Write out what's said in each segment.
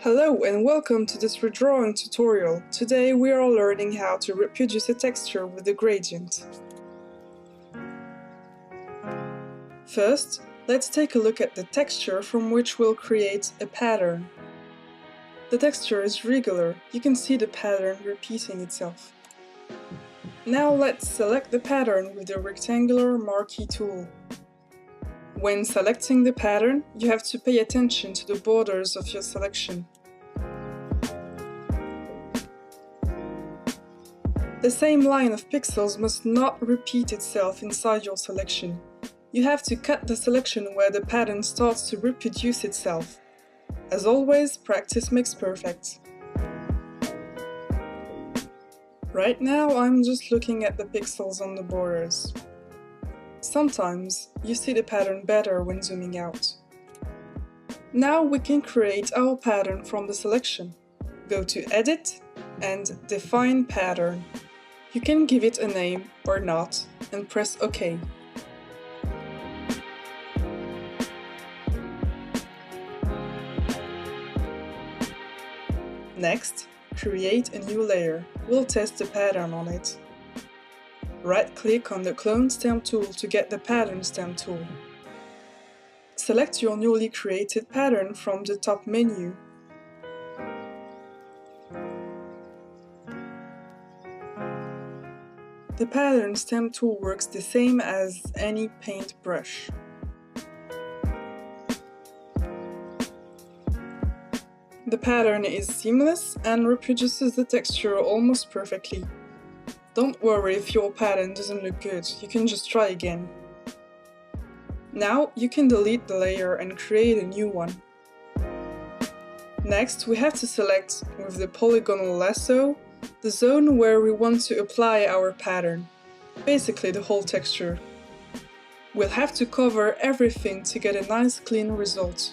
Hello and welcome to this redrawing tutorial. Today we are learning how to reproduce a texture with a gradient. First, let's take a look at the texture from which we'll create a pattern. The texture is regular, you can see the pattern repeating itself. Now let's select the pattern with the rectangular marquee tool. When selecting the pattern, you have to pay attention to the borders of your selection. The same line of pixels must not repeat itself inside your selection. You have to cut the selection where the pattern starts to reproduce itself. As always, practice makes perfect. Right now, I'm just looking at the pixels on the borders. Sometimes, you see the pattern better when zooming out. Now we can create our pattern from the selection. Go to Edit and Define Pattern. You can give it a name or not and press OK. Next, create a new layer. We'll test the pattern on it. Right-click on the Clone Stamp tool to get the Pattern Stamp tool. Select your newly created pattern from the top menu. The Pattern Stamp tool works the same as any paint brush. The pattern is seamless and reproduces the texture almost perfectly. Don't worry if your pattern doesn't look good, you can just try again. Now you can delete the layer and create a new one. Next, we have to select, with the polygonal lasso, the zone where we want to apply our pattern, basically the whole texture. We'll have to cover everything to get a nice clean result.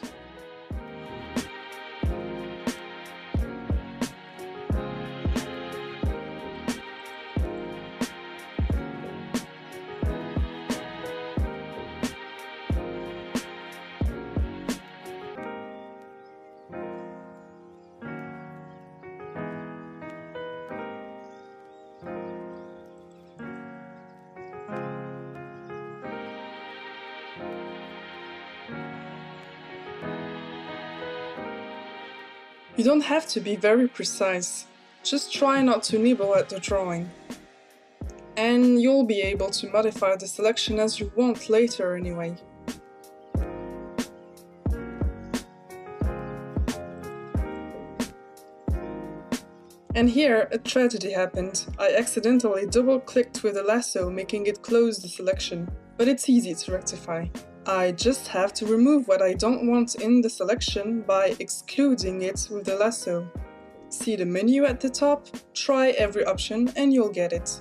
You don't have to be very precise, just try not to nibble at the drawing. And you'll be able to modify the selection as you want later anyway. And here, a tragedy happened. I accidentally double-clicked with the lasso, making it close the selection. But it's easy to rectify. I just have to remove what I don't want in the selection by excluding it with the lasso. See the menu at the top, try every option and you'll get it.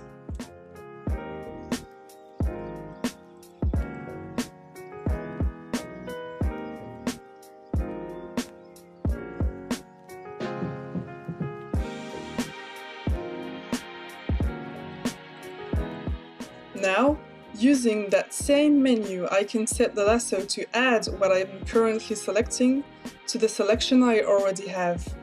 Now, using that same menu, I can set the lasso to add what I'm currently selecting to the selection I already have.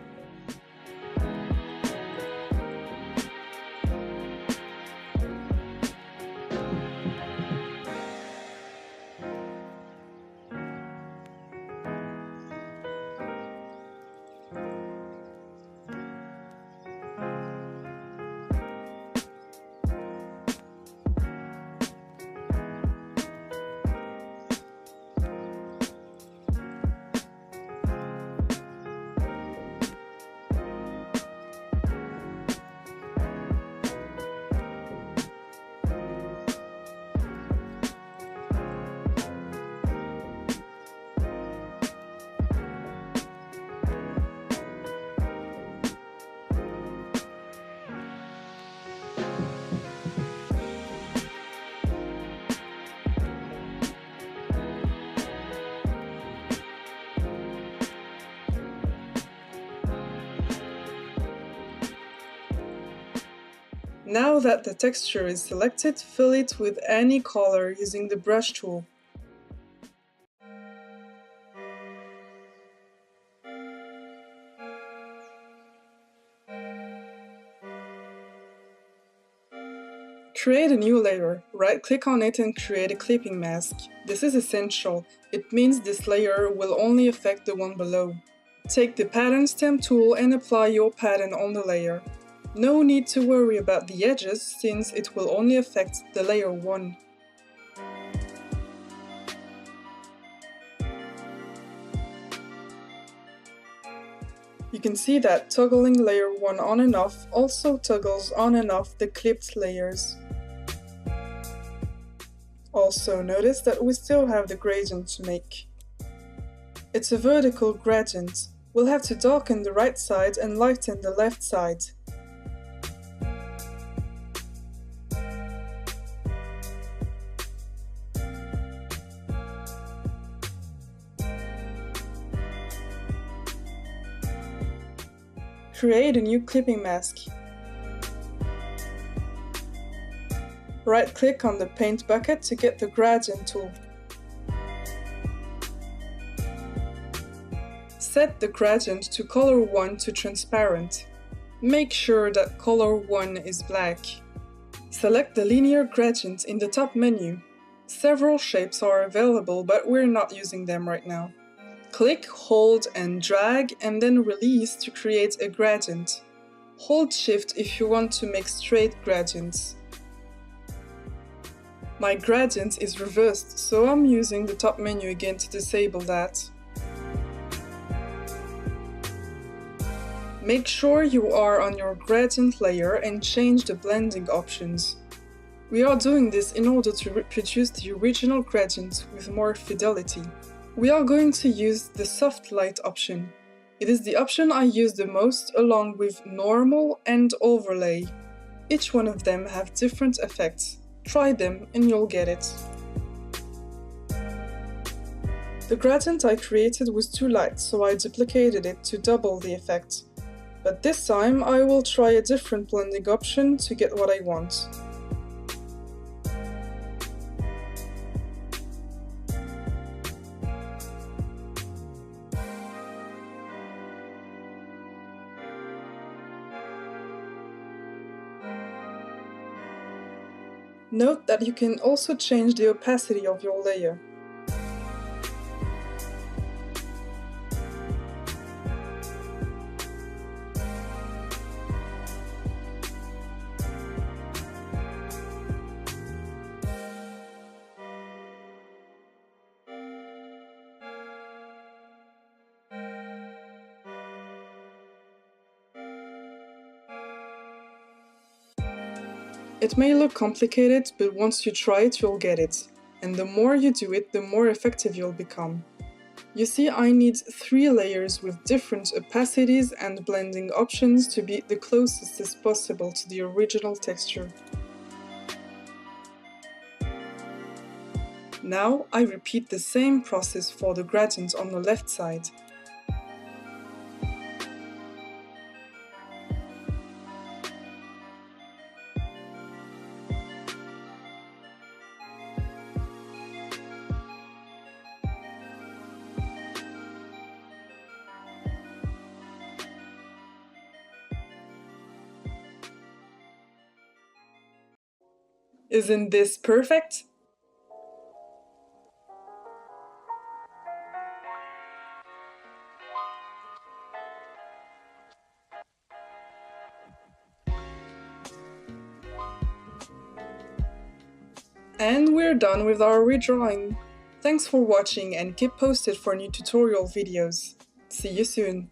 Now that the texture is selected, fill it with any color using the brush tool. Create a new layer. Right-click on it and create a clipping mask. This is essential. It means this layer will only affect the one below. Take the Pattern Stem tool and apply your pattern on the layer. No need to worry about the edges since it will only affect the layer 1. You can see that toggling layer 1 on and off also toggles on and off the clipped layers. Also notice that we still have the gradient to make. It's a vertical gradient. We'll have to darken the right side and lighten the left side. Create a new clipping mask. Right-click on the paint bucket to get the gradient tool. Set the gradient to color 1 to transparent. Make sure that color 1 is black. Select the linear gradient in the top menu. Several shapes are available, but we're not using them right now. Click, hold and drag and then release to create a gradient. Hold Shift if you want to make straight gradients. My gradient is reversed, so I'm using the top menu again to disable that. Make sure you are on your gradient layer and change the blending options. We are doing this in order to reproduce the original gradient with more fidelity. We are going to use the soft light option. It is the option I use the most along with normal and overlay. Each one of them have different effects. Try them and you'll get it. The gradient I created was too light, so I duplicated it to double the effect. But this time I will try a different blending option to get what I want. Note that you can also change the opacity of your layer. It may look complicated, but once you try it, you'll get it. And the more you do it, the more effective you'll become. You see, I need 3 layers with different opacities and blending options to be the closest as possible to the original texture. Now, I repeat the same process for the gradient on the left side. Isn't this perfect? And we're done with our redrawing. Thanks for watching and keep posted for new tutorial videos. See you soon!